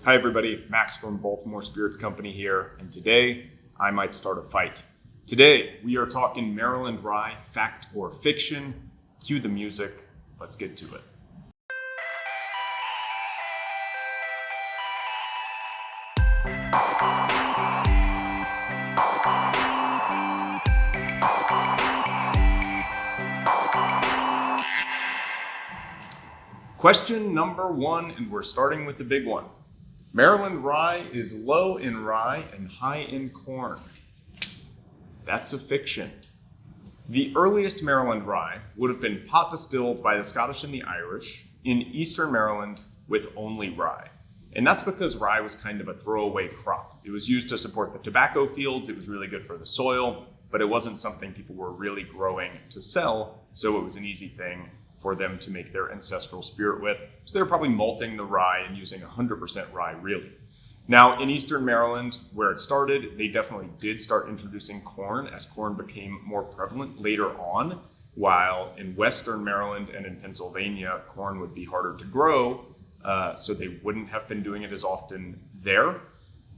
Hi everybody, Max from Baltimore Spirits Company here, and today I might start a fight. Today we are talking Maryland Rye, fact or fiction. Cue the music, let's get to it. Question number one, and we're starting with the big one. Maryland Rye is low in rye and high in corn. That's a fiction. The earliest Maryland Rye would have been pot distilled by the Scottish and the Irish in eastern Maryland with only rye. And that's because rye was kind of a throwaway crop. It was used to support the tobacco fields, it was really good for the soil, but it wasn't something people were really growing to sell, so it was an easy thing for them to make their ancestral spirit with. So they were probably malting the rye and using 100% rye, really. Now, in eastern Maryland, where it started, they definitely did start introducing corn as corn became more prevalent later on, while in western Maryland and in Pennsylvania, corn would be harder to grow, so they wouldn't have been doing it as often there.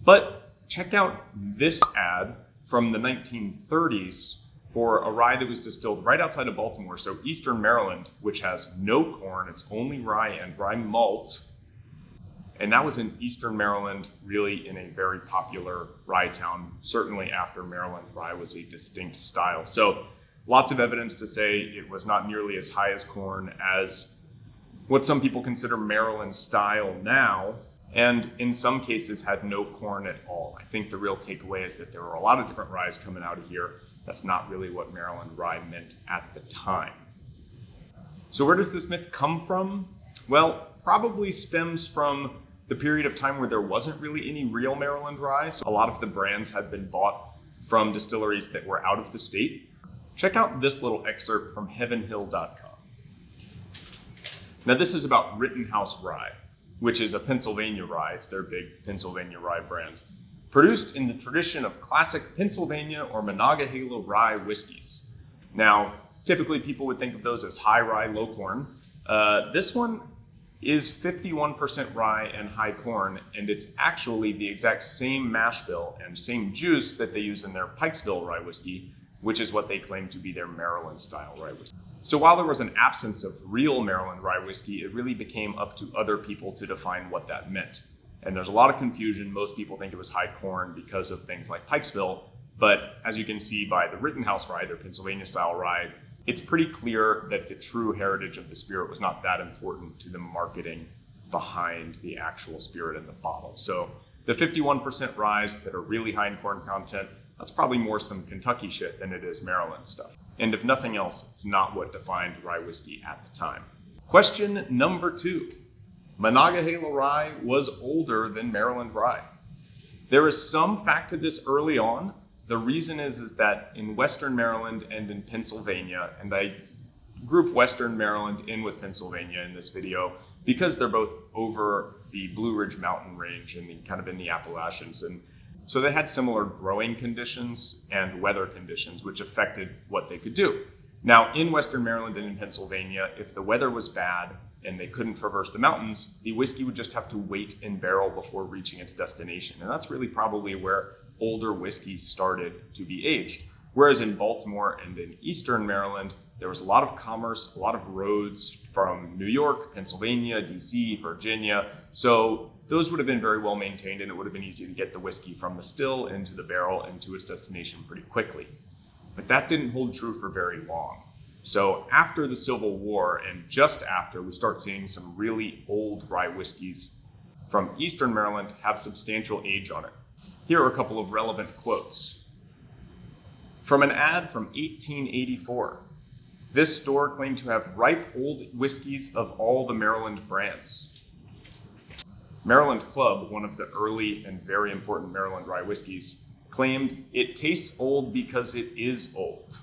But check out this ad from the 1930s for a rye that was distilled right outside of Baltimore. So eastern Maryland, which has no corn, it's only rye and rye malt. And that was in eastern Maryland, really in a very popular rye town, certainly after Maryland Rye was a distinct style. So lots of evidence to say it was not nearly as high as corn as what some people consider Maryland style now, and in some cases had no corn at all. I think the real takeaway is that there were a lot of different ryes coming out of here. That's not really what Maryland Rye meant at the time. So where does this myth come from? Well, probably stems from the period of time where there wasn't really any real Maryland Rye. So a lot of the brands had been bought from distilleries that were out of the state. Check out this little excerpt from heavenhill.com. Now this is about Rittenhouse Rye, which is a Pennsylvania rye. It's their big Pennsylvania rye brand. Produced in the tradition of classic Pennsylvania or Monongahela rye whiskeys. Now, typically people would think of those as high rye, low corn. This one is 51% rye and high corn, and it's actually the exact same mash bill and same juice that they use in their Pikesville rye whiskey, which is what they claim to be their Maryland style rye whiskey. So while there was an absence of real Maryland rye whiskey, it really became up to other people to define what that meant. And there's a lot of confusion. Most people think it was high corn because of things like Pikesville. But as you can see by the Rittenhouse Rye, their Pennsylvania style rye, it's pretty clear that the true heritage of the spirit was not that important to the marketing behind the actual spirit in the bottle. So the 51% ryes that are really high in corn content, that's probably more some Kentucky shit than it is Maryland stuff. And if nothing else, it's not what defined rye whiskey at the time. Question number two. Monongahela Rye was older than Maryland Rye. There is some fact to this early on. The reason is that in Western Maryland and in Pennsylvania, and I group Western Maryland in with Pennsylvania in this video because they're both over the Blue Ridge Mountain Range and kind of in the Appalachians. And so they had similar growing conditions and weather conditions, which affected what they could do. Now, in Western Maryland and in Pennsylvania, if the weather was bad and they couldn't traverse the mountains, the whiskey would just have to wait in barrel before reaching its destination. And that's really probably where older whiskey started to be aged. Whereas in Baltimore and in Eastern Maryland, there was a lot of commerce, a lot of roads from New York, Pennsylvania, DC, Virginia. So those would have been very well maintained, and it would have been easy to get the whiskey from the still into the barrel and to its destination pretty quickly. But that didn't hold true for very long. So after the Civil War and just after, we start seeing some really old rye whiskeys from Eastern Maryland have substantial age on it. Here are a couple of relevant quotes. From an ad from 1884, this store claimed to have ripe old whiskeys of all the Maryland brands. Maryland Club, one of the early and very important Maryland rye whiskeys, claimed it tastes old because it is old.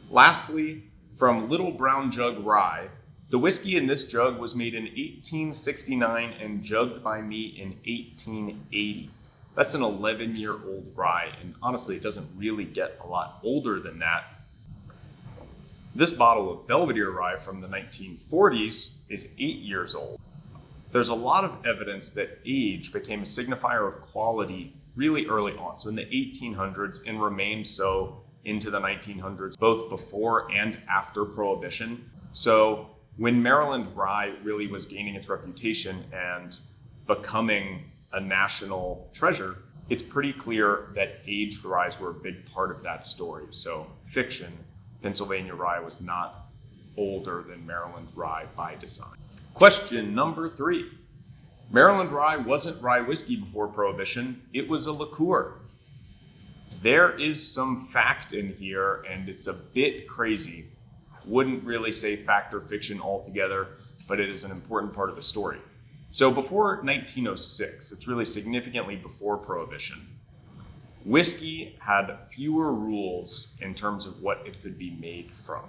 Lastly, from Little Brown Jug Rye, the whiskey in this jug was made in 1869 and jugged by me in 1880. That's an 11-year-old rye, and honestly, it doesn't really get a lot older than that. This bottle of Belvedere rye from the 1940s is 8 years old. There's a lot of evidence that age became a signifier of quality really early on, so in the 1800s, and remained so into the 1900s, both before and after Prohibition. So when Maryland Rye really was gaining its reputation and becoming a national treasure, it's pretty clear that aged ryes were a big part of that story. So fiction, Pennsylvania Rye was not older than Maryland Rye by design. Question number 3. Maryland Rye wasn't rye whiskey before Prohibition, it was a liqueur. There is some fact in here, and it's a bit crazy. I wouldn't really say fact or fiction altogether, but it is an important part of the story. So before 1906, it's really significantly before Prohibition, whiskey had fewer rules in terms of what it could be made from.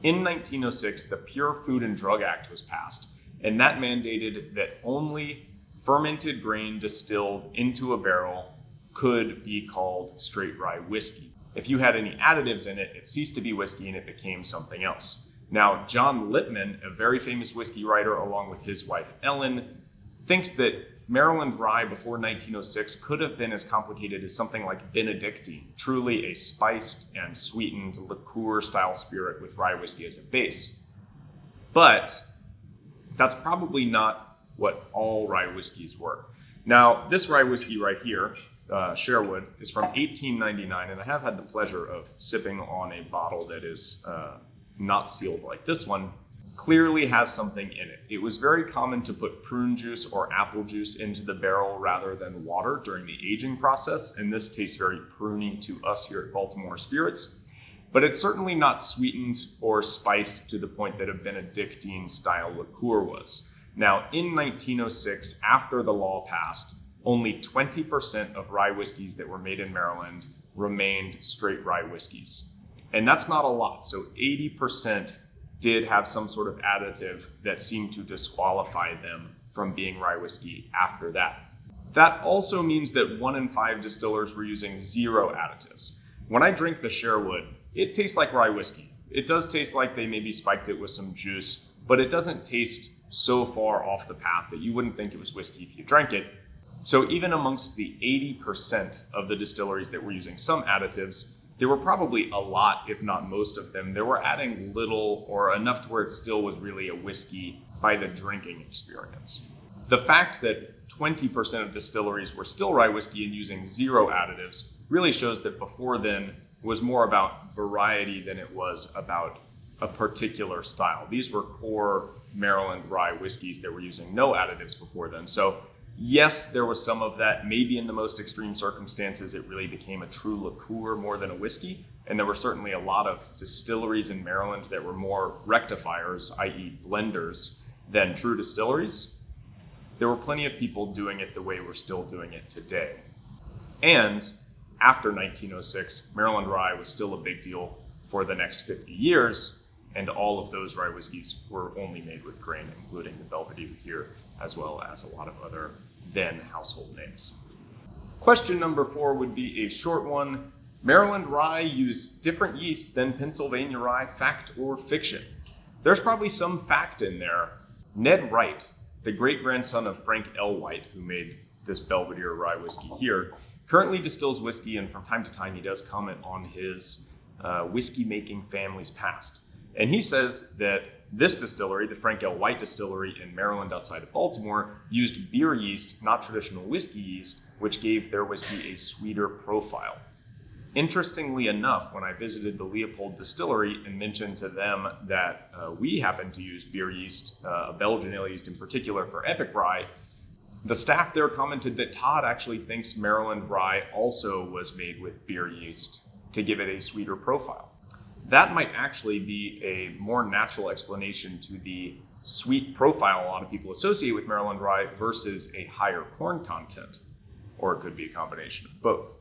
In 1906, the Pure Food and Drug Act was passed, and that mandated that only fermented grain distilled into a barrel could be called straight rye whiskey. If you had any additives in it, it ceased to be whiskey and it became something else. Now, John Lippmann, a very famous whiskey writer, along with his wife Ellen, thinks that Maryland Rye before 1906 could have been as complicated as something like Benedictine, truly a spiced and sweetened liqueur-style spirit with rye whiskey as a base. But that's probably not what all rye whiskeys were. Now, this rye whiskey right here, Sherwood, is from 1899, and I have had the pleasure of sipping on a bottle that is not sealed like this one. Clearly has something in it. It was very common to put prune juice or apple juice into the barrel rather than water during the aging process, and this tastes very pruny to us here at Baltimore Spirits. But it's certainly not sweetened or spiced to the point that a Benedictine style liqueur was. Now, in 1906, after the law passed, only 20% of rye whiskeys that were made in Maryland remained straight rye whiskeys. And that's not a lot, so 80% did have some sort of additive that seemed to disqualify them from being rye whiskey after that. That also means that 1 in 5 distillers were using 0 additives. When I drink the Sherwood, it tastes like rye whiskey. It does taste like they maybe spiked it with some juice, but it doesn't taste so far off the path that you wouldn't think it was whiskey if you drank it. So even amongst the 80% of the distilleries that were using some additives, there were probably a lot, if not most of them, that were adding little or enough to where it still was really a whiskey by the drinking experience. The fact that 20% of distilleries were still rye whiskey and using 0 additives really shows that before then was more about variety than it was about a particular style. These were core Maryland rye whiskeys that were using no additives before then. So yes, there was some of that. Maybe in the most extreme circumstances, it really became a true liqueur more than a whiskey. And there were certainly a lot of distilleries in Maryland that were more rectifiers, i.e. blenders, than true distilleries. There were plenty of people doing it the way we're still doing it today. And after 1906, Maryland Rye was still a big deal for the next 50 years. And all of those rye whiskeys were only made with grain, including the Belvedere here, as well as a lot of other then household names. Question number 4 would be a short one. Maryland Rye used different yeast than Pennsylvania Rye, fact or fiction? There's probably some fact in there. Ned Wright, the great-grandson of Frank L. White, who made this Belvedere rye whiskey here, currently distills whiskey, and from time to time he does comment on his whiskey-making family's past. And he says that this distillery, the Frank L. White distillery in Maryland outside of Baltimore, used beer yeast, not traditional whiskey yeast, which gave their whiskey a sweeter profile. Interestingly enough, when I visited the Leopold distillery and mentioned to them that we happen to use beer yeast, Belgian ale yeast in particular for Epic Rye, the staff there commented that Todd actually thinks Maryland Rye also was made with beer yeast to give it a sweeter profile. That might actually be a more natural explanation to the sweet profile a lot of people associate with Maryland Rye versus a higher corn content, or it could be a combination of both.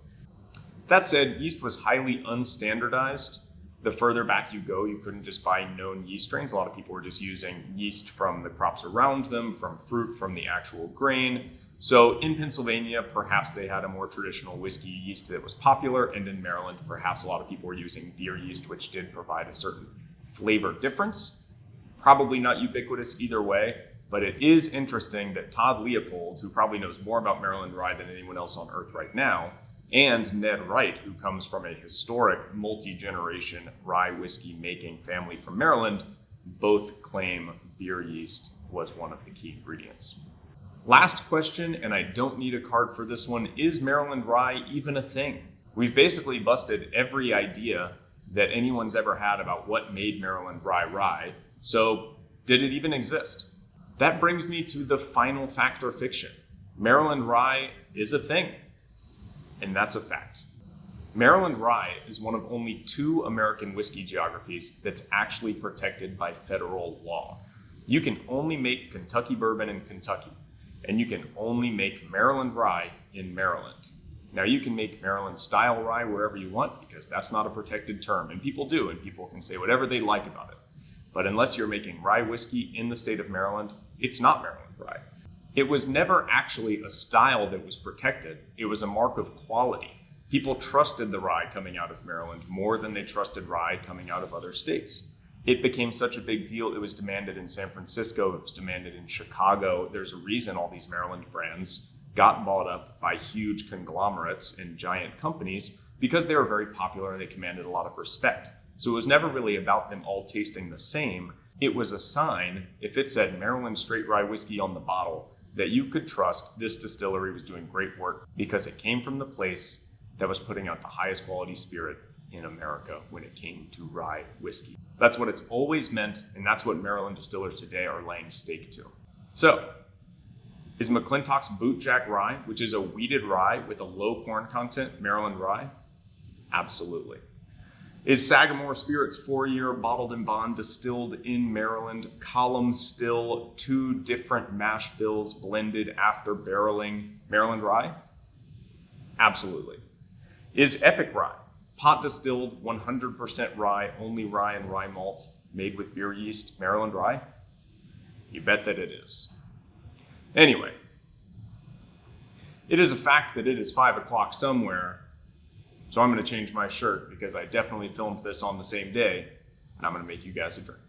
That said, yeast was highly unstandardized. The further back you go, you couldn't just buy known yeast strains. A lot of people were just using yeast from the crops around them, from fruit, from the actual grain. So in Pennsylvania, perhaps they had a more traditional whiskey yeast that was popular, and in Maryland, perhaps a lot of people were using beer yeast, which did provide a certain flavor difference. Probably not ubiquitous either way, But it is interesting that Todd Leopold, who probably knows more about Maryland Rye than anyone else on earth right now, and Ned Wright, who comes from a historic multi-generation rye whiskey making family from Maryland, both claim beer yeast was one of the key ingredients. Last question, and I don't need a card for this one, is Maryland Rye even a thing? We've basically busted every idea that anyone's ever had about what made Maryland Rye rye, so did it even exist? That brings me to the final fact or fiction. Maryland Rye is a thing, and that's a fact. Maryland Rye is one of only 2 American whiskey geographies that's actually protected by federal law. You can only make Kentucky bourbon in Kentucky, and you can only make Maryland Rye in Maryland. Now you can make Maryland style rye wherever you want because that's not a protected term, and people do, and people can say whatever they like about it. But unless you're making rye whiskey in the state of Maryland, it's not Maryland Rye. It was never actually a style that was protected. It was a mark of quality. People trusted the rye coming out of Maryland more than they trusted rye coming out of other states. It became such a big deal, it was demanded in San Francisco, it was demanded in Chicago. There's a reason all these Maryland brands got bought up by huge conglomerates and giant companies because they were very popular and they commanded a lot of respect. So it was never really about them all tasting the same. It was a sign, if it said Maryland Straight Rye Whiskey on the bottle, that you could trust this distillery was doing great work because it came from the place that was putting out the highest quality spirit in America when it came to rye whiskey. That's what it's always meant, and that's what Maryland distillers today are laying stake to. So, is McClintock's Bootjack Rye, which is a wheated rye with a low corn content, Maryland Rye? Absolutely. Is Sagamore Spirits 4-year bottled in bond distilled in Maryland, column still, 2 different mash bills blended after barreling, Maryland Rye? Absolutely. Is Epic Rye, pot distilled 100% rye, only rye and rye malt, made with beer yeast, Maryland Rye? You bet that it is. Anyway, it is a fact that it is 5 o'clock somewhere, so I'm going to change my shirt because I definitely filmed this on the same day, and I'm going to make you guys a drink.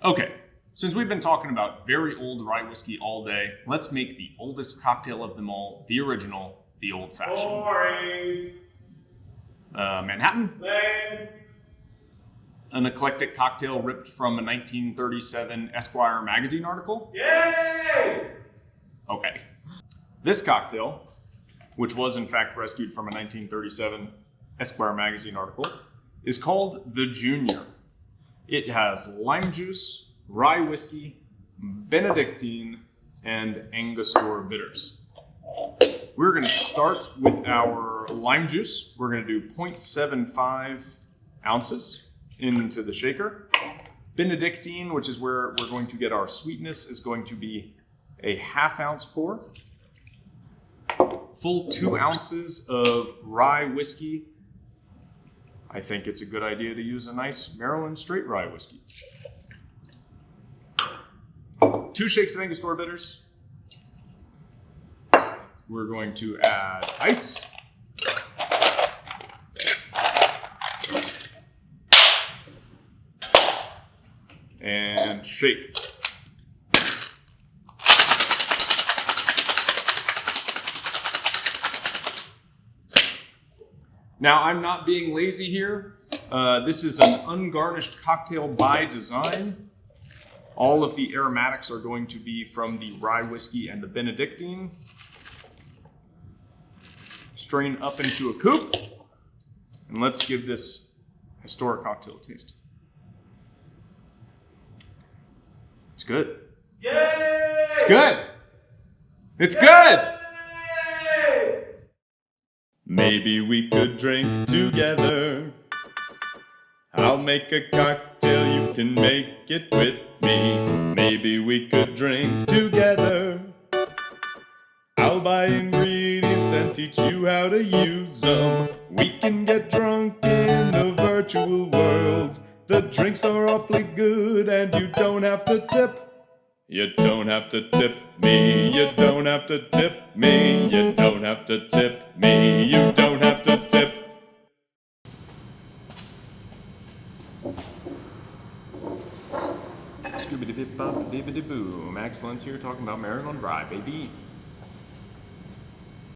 Okay, since we've been talking about very old rye whiskey all day, let's make the oldest cocktail of them all, the original, the old-fashioned. Boring. Manhattan? Lame. An eclectic cocktail ripped from a 1937 Esquire magazine article? Yay! Okay. This cocktail, which was in fact rescued from a 1937 Esquire magazine article, is called the Junior. It has lime juice, rye whiskey, Benedictine, and Angostura bitters. We're going to start with our lime juice. We're going to do 0.75 ounces into the shaker. Benedictine, which is where we're going to get our sweetness, is going to be a ½ ounce pour. Full 2 ounces of rye whiskey. I think it's a good idea to use a nice Maryland Straight Rye Whiskey. 2 shakes of Angostura bitters. We're going to add ice. And shake. Now, I'm not being lazy here. This is an ungarnished cocktail by design. All of the aromatics are going to be from the rye whiskey and the Benedictine. Strain up into a coupe, and let's give this historic cocktail a taste. It's good. Yay! It's good. It's good. Maybe we could drink together. I'll make a cocktail, you can make it with me. Maybe we could drink together. I'll buy ingredients and teach you how to use them. We can get drunk in the virtual world. The drinks are awfully good and you don't have to tip. You don't have to tip me, you don't have to tip me, you don't have to tip me, you don't have to tip. Bibbidi bip bop, bibbidi boom. Excellence here talking about Maryland Rye, baby.